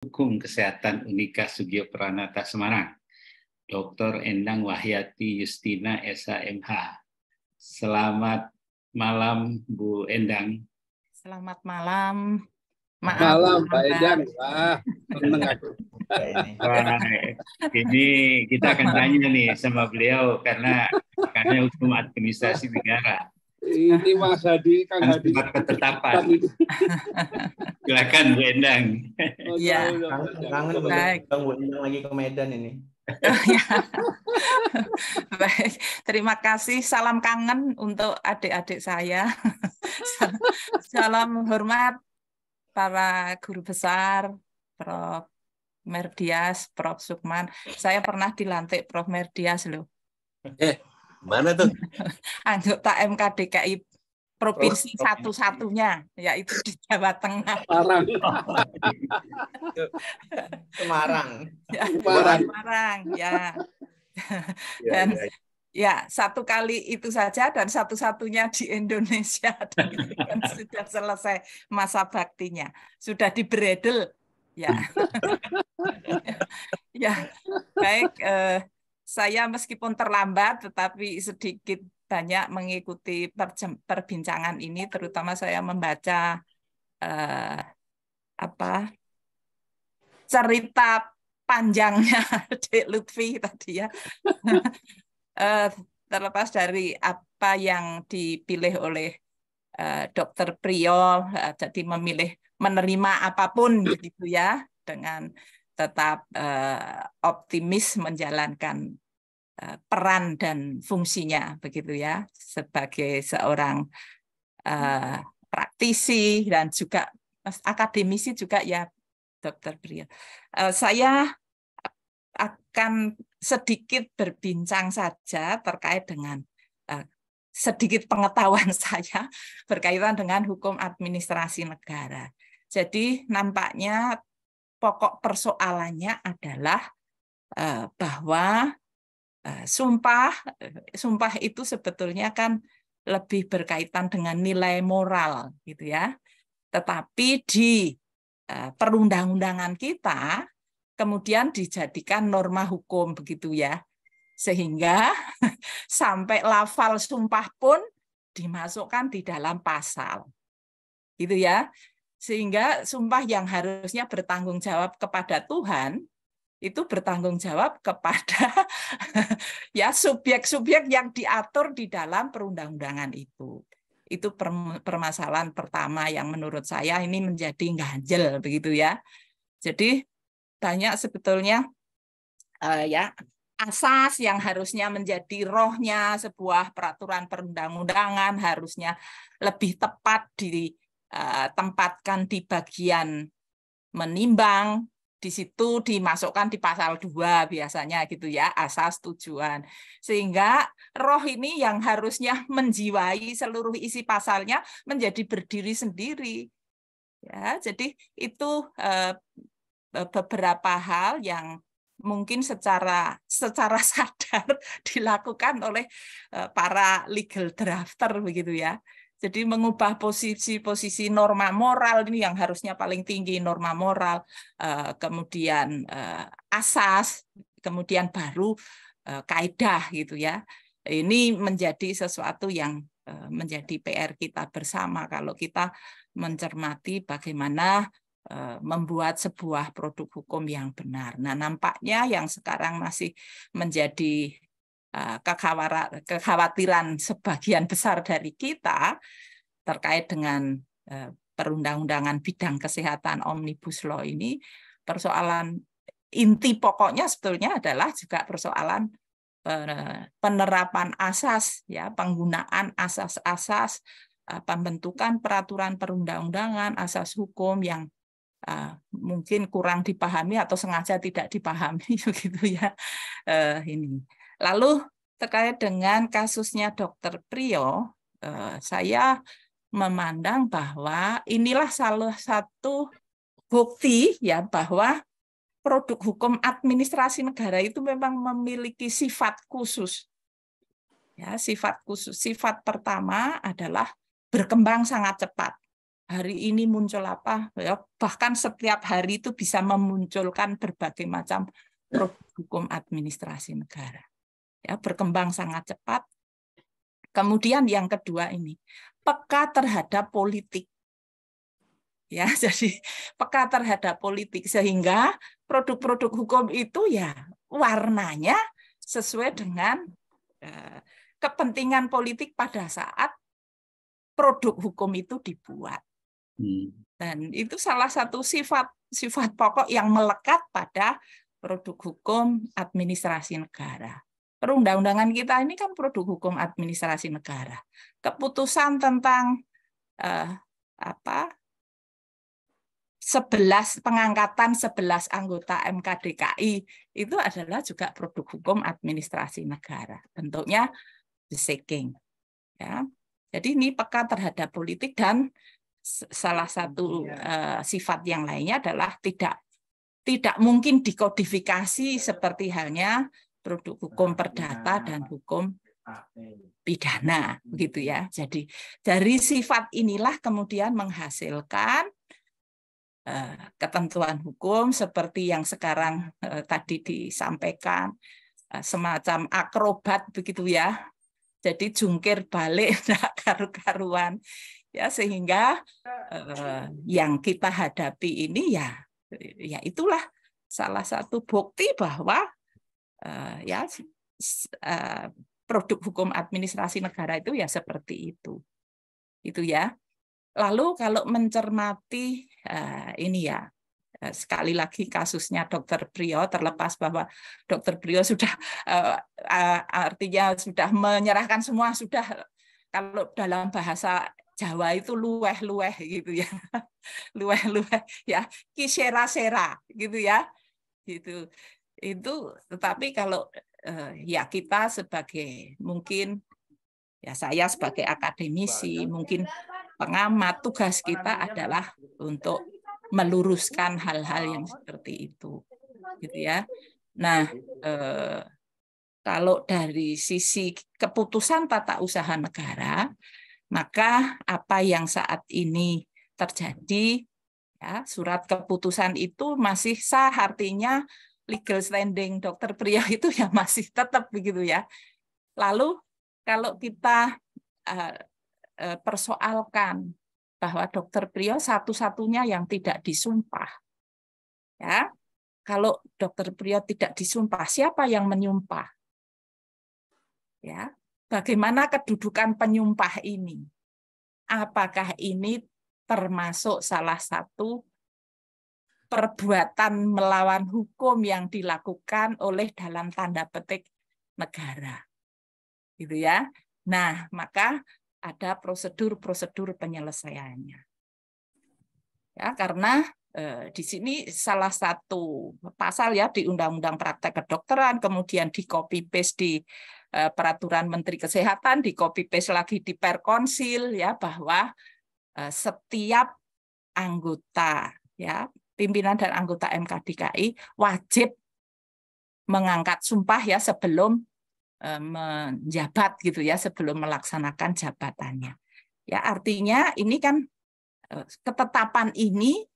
Hukum Kesehatan Unika Sugio Pranata Semarang, Dr. Endang Wahyati Justina SHMH. Selamat malam Bu Endang. Selamat malam. Maaf. Malam Pak Endang. Wah, seneng aku. Wah, ini kita akan tanya nih sama beliau karena hukum administrasi negara. Ini Mas Hadi, Kang Hadi. Tempat ketetapan. Silakan Bu Endang. Iya. Kangen Baik. Bu Endang lagi ke Medan ini. Baik, terima kasih. Salam kangen untuk adik-adik saya. Salam hormat para guru besar, Prof. Merdias, Prof. Sukman. Saya pernah dilantik Prof. Merdias loh. Mana tuh? Anggota MKDKI provinsi satu-satunya, yaitu di Jawa Tengah. Parang. Semarang. Ya, Parang. Semarang, ya. Dan ya, satu kali itu saja dan satu-satunya di Indonesia. Dan itu kan sudah selesai masa baktinya. Sudah diberedel. Ya. Ya, baik. Saya meskipun terlambat, tetapi sedikit banyak mengikuti perbincangan ini, terutama saya membaca cerita panjangnya Dek Lutfi tadi ya. Terlepas dari apa yang dipilih oleh Dr. Priyo, jadi memilih menerima apapun begitu ya, dengan tetap optimis menjalankan peran dan fungsinya begitu ya, sebagai seorang praktisi dan juga akademisi juga ya, Dr. Priyo. Saya akan sedikit berbincang saja terkait dengan sedikit pengetahuan saya berkaitan dengan hukum administrasi negara. Jadi nampaknya pokok persoalannya adalah bahwa sumpah itu sebetulnya kan lebih berkaitan dengan nilai moral gitu ya. Tetapi di perundang-undangan kita kemudian dijadikan norma hukum begitu ya. Sehingga sampai lafal sumpah pun dimasukkan di dalam pasal. Gitu ya. Sehingga sumpah yang harusnya bertanggung jawab kepada Tuhan itu bertanggung jawab kepada ya subjek-subjek yang diatur di dalam perundang-undangan itu. Itu permasalahan pertama yang menurut saya ini menjadi ganjel begitu ya. Jadi banyak sebetulnya ya asas yang harusnya menjadi rohnya sebuah peraturan perundang-undangan harusnya lebih tepat ditempatkan di bagian menimbang. Di situ dimasukkan di pasal 2 biasanya gitu ya, asas tujuan. Sehingga roh ini yang harusnya menjiwai seluruh isi pasalnya menjadi berdiri sendiri. Ya, jadi itu beberapa hal yang mungkin secara sadar dilakukan oleh para legal drafter begitu ya. Jadi mengubah posisi norma moral ini yang harusnya paling tinggi, norma moral, kemudian asas, kemudian baru kaidah gitu ya. Ini menjadi sesuatu yang menjadi PR kita bersama kalau kita mencermati bagaimana membuat sebuah produk hukum yang benar. Nah, nampaknya yang sekarang masih menjadi kekhawatiran sebagian besar dari kita terkait dengan perundang-undangan bidang kesehatan Omnibus Law ini, persoalan inti pokoknya sebetulnya adalah juga persoalan penerapan asas ya, penggunaan asas-asas pembentukan peraturan perundang-undangan, asas hukum yang mungkin kurang dipahami atau sengaja tidak dipahami begitu ya. Ini. Lalu terkait dengan kasusnya Dr. Priyo, saya memandang bahwa inilah salah satu bukti ya bahwa produk hukum administrasi negara itu memang memiliki sifat khusus. Ya, sifat khusus. Sifat pertama adalah berkembang sangat cepat. hari ini muncul apa, ya, bahkan setiap hari itu bisa memunculkan berbagai macam produk hukum administrasi negara. Ya, berkembang sangat cepat. Kemudian yang kedua ini, peka terhadap politik. Ya, jadi peka terhadap politik sehingga produk-produk hukum itu ya warnanya sesuai dengan kepentingan politik pada saat produk hukum itu dibuat. Dan itu salah satu sifat pokok yang melekat pada produk hukum administrasi negara. Perundang-undangan kita ini kan produk hukum administrasi negara. Keputusan tentang 11 anggota MKDKI itu adalah juga produk hukum administrasi negara. Bentuknya beseking. Ya. Jadi ini peka terhadap politik dan salah satu sifat yang lainnya adalah tidak mungkin dikodifikasi seperti halnya produk hukum perdata dan hukum pidana, begitu ya. Jadi dari sifat inilah kemudian menghasilkan ketentuan hukum seperti yang sekarang tadi disampaikan, semacam akrobat begitu ya. Jadi jungkir balik tidak karu-karuan. Ya, sehingga yang kita hadapi ini ya itulah salah satu bukti bahwa produk hukum administrasi negara itu ya seperti itu ya. Lalu kalau mencermati ini ya sekali lagi kasusnya Dr. Priyo, terlepas bahwa Dr. Priyo sudah artinya sudah menyerahkan semua, sudah kalau dalam bahasa Jawa itu luweh-luweh gitu ya. Luweh-luweh ya, kisera-sera gitu ya. Gitu. Itu tetapi kalau ya kita sebagai mungkin ya saya sebagai akademisi, mungkin pengamat, tugas kita adalah untuk meluruskan hal-hal yang seperti itu. Gitu ya. Nah, kalau dari sisi keputusan tata usaha negara, maka apa yang saat ini terjadi, ya, surat keputusan itu masih sah, artinya legal standing Dr. Priyo itu ya masih tetap begitu ya. Lalu kalau kita persoalkan bahwa Dr. Priyo satu-satunya yang tidak disumpah, ya, kalau Dr. Priyo tidak disumpah, siapa yang menyumpah? Ya. Bagaimana kedudukan penyumpah ini? Apakah ini termasuk salah satu perbuatan melawan hukum yang dilakukan oleh dalam tanda petik negara? Gitu ya. Nah, maka ada prosedur-prosedur penyelesaiannya. Ya, karena di sini salah satu pasal ya di Undang-Undang Praktek Kedokteran, kemudian di copy paste di Peraturan Menteri Kesehatan, di copy paste lagi di Perkonsil ya, bahwa setiap anggota ya, pimpinan dan anggota MKDKI wajib mengangkat sumpah ya sebelum menjabat gitu ya, sebelum melaksanakan jabatannya. Ya, artinya ini kan ketetapan ini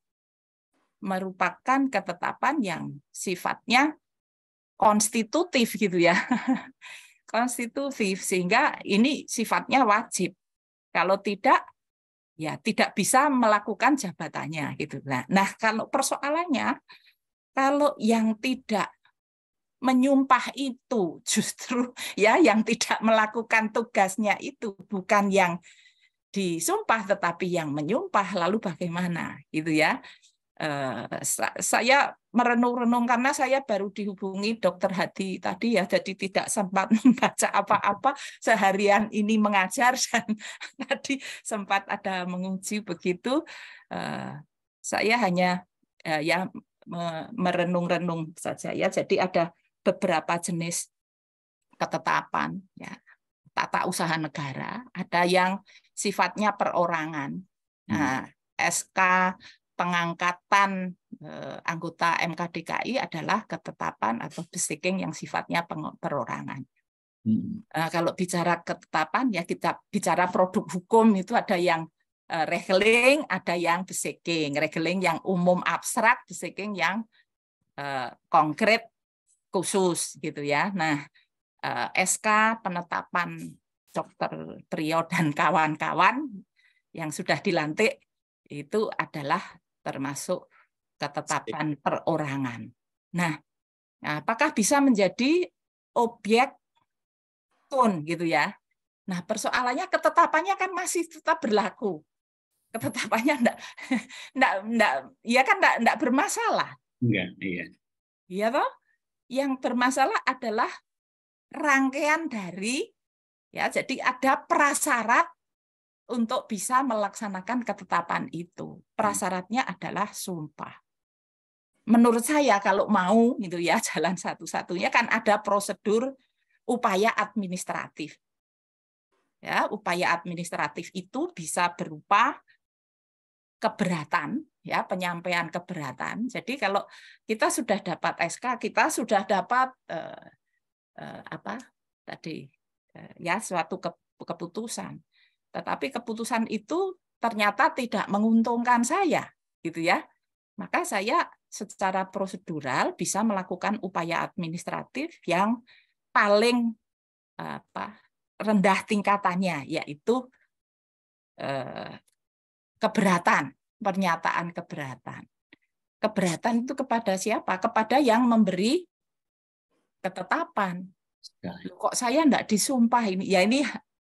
merupakan ketetapan yang sifatnya konstitutif gitu ya. Konstitutif, sehingga ini sifatnya wajib. Kalau tidak, ya tidak bisa melakukan jabatannya gitu. Nah, kalau persoalannya, kalau yang tidak menyumpah itu justru ya yang tidak melakukan tugasnya itu bukan yang disumpah tetapi yang menyumpah, lalu bagaimana gitu ya. Saya merenung-renung karena saya baru dihubungi Dr. Hadi tadi ya, jadi tidak sempat membaca apa-apa seharian ini mengajar dan tadi sempat ada menguji begitu. Saya hanya ya merenung-renung saja ya. Jadi ada beberapa jenis ketetapan ya, tata usaha negara, ada yang sifatnya perorangan. Nah, SK pengangkatan anggota MKDKI adalah ketetapan atau besiking yang sifatnya perorangan. Kalau bicara ketetapan ya kita bicara produk hukum itu ada yang regeling, ada yang beseking. Regeling yang umum abstrak, beseking yang konkret khusus gitu ya. Nah, SK penetapan Dr. Priyo dan kawan-kawan yang sudah dilantik itu adalah termasuk ketetapan perorangan. Nah, apakah bisa menjadi objek pun gitu ya? Nah, persoalannya ketetapannya kan masih tetap berlaku. Ketetapannya enggak bermasalah. Enggak, iya. Iya toh? Yang bermasalah adalah rangkaian dari ya, jadi ada prasyarat untuk bisa melaksanakan ketetapan itu. Prasyaratnya adalah sumpah. Menurut saya kalau mau gitu ya, jalan satu-satunya kan ada prosedur upaya administratif. Ya, upaya administratif itu bisa berupa keberatan, ya, penyampaian keberatan. Jadi kalau kita sudah dapat SK, kita sudah dapat ya, suatu keputusan. Tetapi keputusan itu ternyata tidak menguntungkan saya, gitu ya. Maka saya secara prosedural bisa melakukan upaya administratif yang paling rendah tingkatannya, yaitu keberatan, pernyataan keberatan. Keberatan itu kepada siapa? Kepada yang memberi ketetapan. Kok saya enggak disumpah ini? Ya ini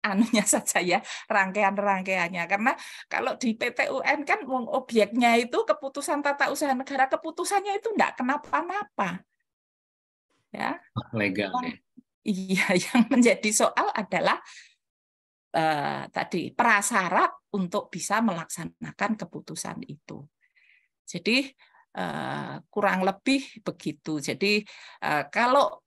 anunya saja ya, rangkaian-rangkaiannya. Karena kalau di PT UN kan objeknya itu keputusan tata usaha negara, keputusannya itu enggak kenapa-napa. Ya. Legal ya. Iya, yang menjadi soal adalah tadi prasyarat untuk bisa melaksanakan keputusan itu. Jadi kurang lebih begitu. Jadi kalau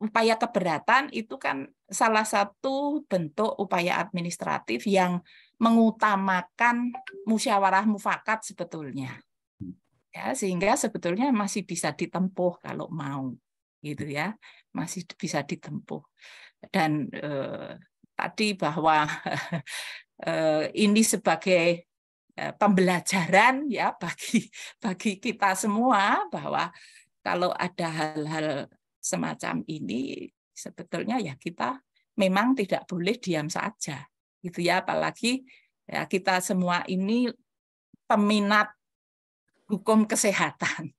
upaya keberatan itu kan salah satu bentuk upaya administratif yang mengutamakan musyawarah mufakat sebetulnya. Ya, sehingga sebetulnya masih bisa ditempuh kalau mau, gitu ya, masih bisa ditempuh. Dan tadi bahwa ini sebagai pembelajaran ya bagi kita semua bahwa kalau ada hal-hal semacam ini sebetulnya ya kita memang tidak boleh diam saja, gitu ya, apalagi ya kita semua ini peminat hukum kesehatan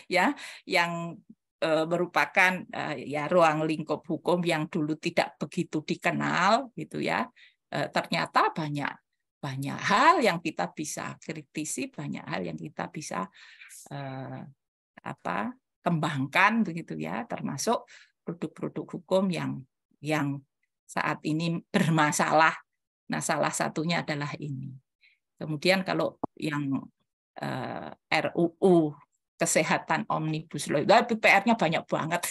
ya, yang merupakan ya ruang lingkup hukum yang dulu tidak begitu dikenal gitu ya. Ternyata banyak hal yang kita bisa kritisi, banyak hal yang kita bisa kembangkan begitu ya, termasuk produk-produk hukum yang saat ini bermasalah. Nah, salah satunya adalah ini. Kemudian kalau yang RUU kesehatan omnibus law, PR-nya banyak banget.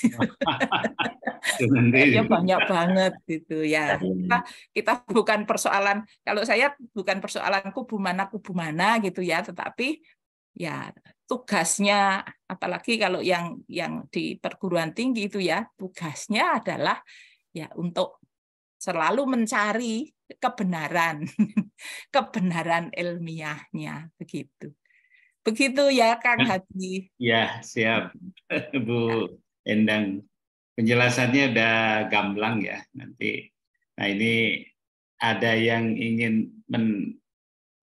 PR-nya banyak banget gitu ya. Kita bukan persoalan, kalau saya bukan persoalan kubu mana gitu ya, tetapi ya tugasnya, apalagi kalau yang di perguruan tinggi itu ya, tugasnya adalah ya untuk selalu mencari kebenaran, kebenaran ilmiahnya begitu. Begitu ya Kang Hadi. Ya, siap Bu Endang. Penjelasannya udah gamblang ya. Nanti nah ini ada yang ingin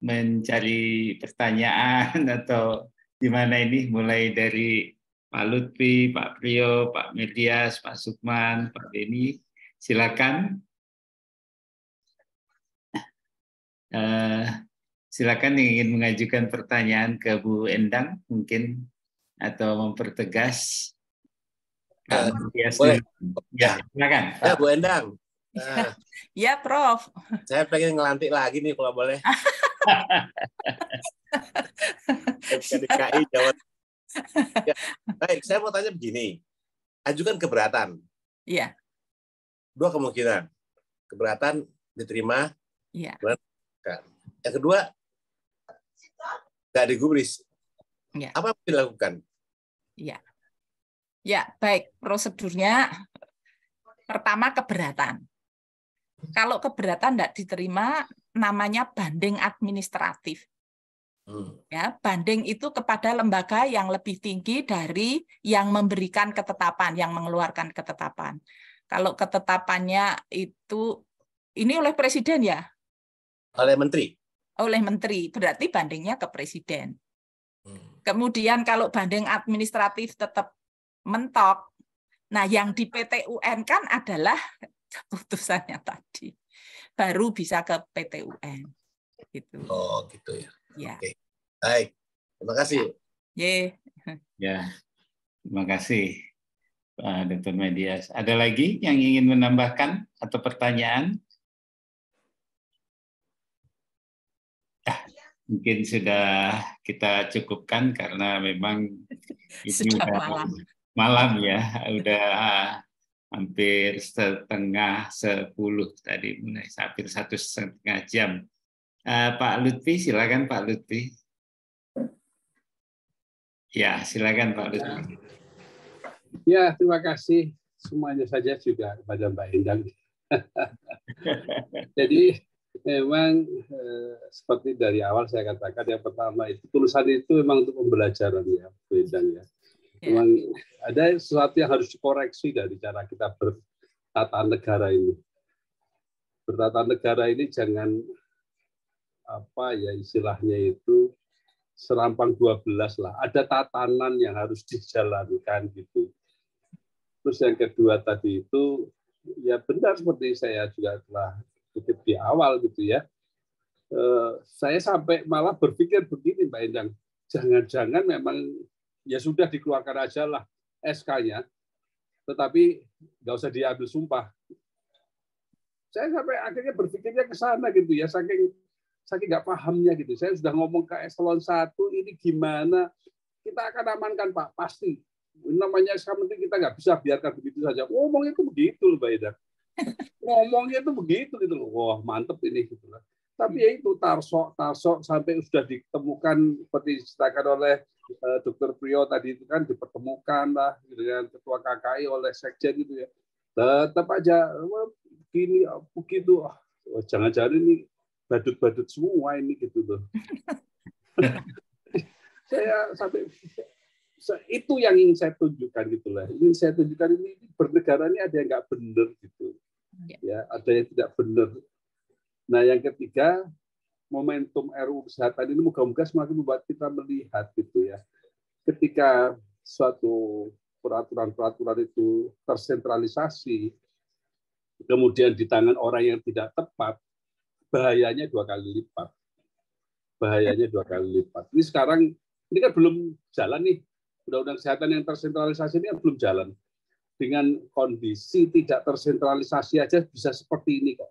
mencari pertanyaan atau gimana ini, mulai dari Pak Lutfi, Pak Priyo, Pak Medias, Pak Sukman, Pak Denny, silakan. Silakan yang ingin mengajukan pertanyaan ke Bu Endang mungkin atau mempertegas. Boleh. Ya, silakan. Ya, Bu Endang. Ya, Prof. Saya pengen ngelantik lagi nih kalau boleh. DKI Jawa. Ya, baik, saya mau tanya begini. Ajukan keberatan. Iya. Dua kemungkinan. Keberatan diterima. Iya. Yang kedua, nggak digubris. Ya. Apa yang dilakukan? Iya. Ya, baik. Prosedurnya pertama keberatan. Kalau keberatan tidak diterima, namanya banding administratif. Ya, banding itu kepada lembaga yang lebih tinggi dari yang memberikan ketetapan, yang mengeluarkan ketetapan. Kalau ketetapannya itu ini oleh presiden ya? Oleh menteri. Oleh menteri, berarti bandingnya ke presiden. Kemudian kalau banding administratif tetap mentok, nah yang di PT UN kan adalah keputusannya tadi. Baru bisa ke PT UN. Gitu. Oh, gitu ya. Ya. Oke. Baik. Terima kasih. Ya, terima kasih Pak Dr. Medias. Ada lagi yang ingin menambahkan atau pertanyaan? Mungkin sudah kita cukupkan karena memang ini Sudah udah malam. malam ya, udah hampir 9:30 tadi, mulai hampir 1,5 jam. Pak Lutfi, silakan Pak Lutfi. Ya, silakan Pak Lutfi. Ya, terima kasih semuanya saja juga kepada Mbak Endang. Jadi memang seperti dari awal saya katakan, yang pertama itu tulisan itu memang untuk pembelajaran ya, Mbak Endang ya. Memang ada sesuatu yang harus dikoreksi dari cara kita bertata negara ini. Bertata negara ini jangan apa ya istilahnya itu serampang 12 lah. Ada tatanan yang harus dijalankan gitu. Terus yang kedua tadi itu ya benar seperti saya juga telah kutip di awal gitu ya. Saya sampai malah berpikir begini Mbak Endang, jangan-jangan memang ya sudah dikeluarkan aja lah SK-nya, tetapi nggak usah diambil sumpah. Saya sampai akhirnya berpikirnya ke sana gitu ya, saking nggak pahamnya gitu. Saya sudah ngomong ke eselon 1 ini gimana, kita akan amankan Pak, pasti. Namanya SK Menteri kita nggak bisa biarkan begitu saja. Ngomongnya itu begitu loh Mbak Ida. Ngomongnya itu begitu gitu loh. Wah mantep ini gitu lah. Tapi ya itu tarsok sampai sudah ditemukan seperti diceritakan oleh Dr. Priyo tadi itu kan dipertemukan lah dengan Ketua KKI oleh Sekjen gitu ya. Tetap aja begini begitu. Jangan-jangan ini badut-badut semua ini gitu loh. Saya sampai itu yang ingin saya tunjukkan gitulah. Ingin saya tunjukkan ini bernegara ini ada yang nggak benar gitu. Ya, ada yang tidak benar. Nah, yang ketiga, momentum RUU Kesehatan ini moga-moga semakin membuat kita melihat gitu ya. Ketika suatu peraturan-peraturan itu tersentralisasi, kemudian di tangan orang yang tidak tepat, bahayanya 2 kali lipat. Bahayanya 2 kali lipat. Ini sekarang, ini kan belum jalan nih. Undang-undang kesehatan yang tersentralisasi ini kan belum jalan. Dengan kondisi tidak tersentralisasi aja bisa seperti ini kok.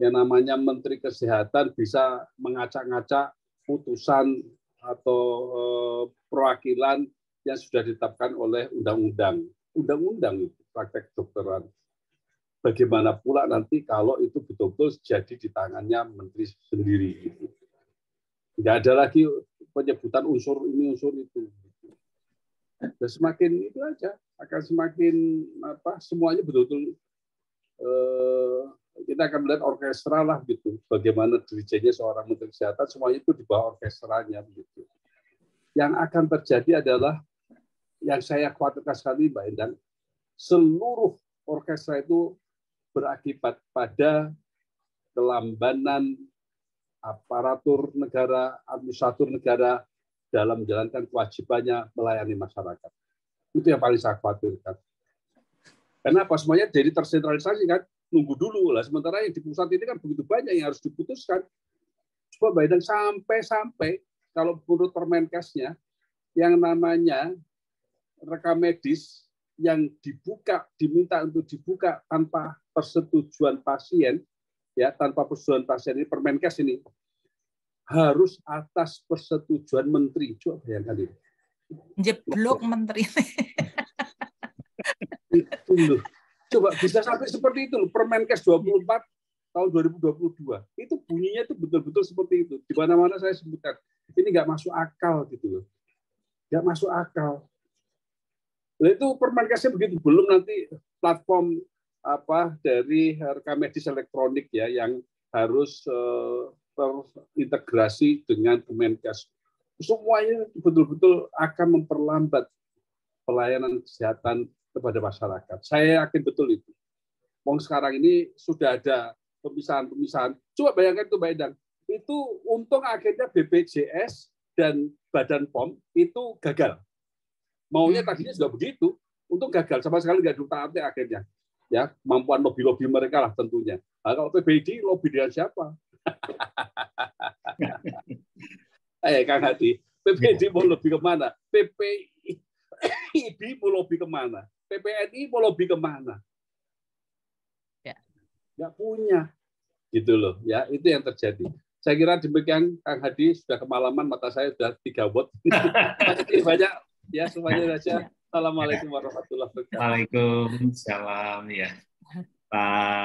Yang namanya Menteri Kesehatan bisa mengacak-ngacak putusan atau perwakilan yang sudah ditetapkan oleh undang-undang. Undang-undang itu praktek kedokteran. Bagaimana pula nanti kalau itu betul-betul jadi di tangannya menteri sendiri. Gitu. Nggak ada lagi penyebutan unsur ini, unsur itu. Dan semakin itu aja akan semakin semuanya betul-betul kita akan melihat orkestra lah gitu. Bagaimana dirijennya seorang menteri kesehatan semuanya itu di bawah orkestranya begitu. Yang akan terjadi adalah yang saya khawatirkan sekali Mbak Endang, seluruh orkestra itu berakibat pada kelambanan aparatur negara, administratur negara dalam menjalankan kewajibannya melayani masyarakat. Itu yang paling saya khawatirkan. Kenapa? Semuanya jadi tersentralisasi kan, nunggu dulu lah. Sementara yang di pusat ini kan begitu banyak yang harus diputuskan. Coba bayangkan sampai kalau menurut Permenkesnya, yang namanya rekam medis yang diminta untuk dibuka tanpa persetujuan pasien, ya tanpa persetujuan pasien ini Permenkes ini harus atas persetujuan menteri. Coba bayangkan ini. Jeblok menteri. Itu loh. Coba bisa sampai seperti itu loh. Permenkes 24 tahun 2022. Itu bunyinya itu betul-betul seperti itu. Di mana-mana saya sebutkan. Ini nggak masuk akal gitu loh. Nggak masuk akal. Nah, itu Permenkesnya begitu. Belum nanti platform dari rekam medis elektronik ya yang harus terintegrasi dengan Kemenkes. Semuanya betul-betul akan memperlambat pelayanan kesehatan kepada masyarakat. Saya yakin betul itu. Wong sekarang ini sudah ada pemisahan-pemisahan. Coba bayangkan itu, Mbak Endang. Itu untung akhirnya BPJS dan Badan POM itu gagal. Maunya tadinya sudah begitu, untung gagal, sama sekali nggak ditaati akhirnya. Ya, kemampuan lobby-lobby mereka lah tentunya. Nah, kalau PBID lobby dengan siapa? Kang Hadi, PBID mau lobby kemana? PPID mau lobby kemana? PPNI mau lobby kemana? Ya. Nggak punya, gitu loh. Ya, itu yang terjadi. Saya kira demikian, Kang Hadi, sudah kemalaman, mata saya sudah 3 watt. Terima kasih banyak. Ya, semuanya saja. Assalamualaikum warahmatullahi wabarakatuh. Waalaikumsalam ya. Pak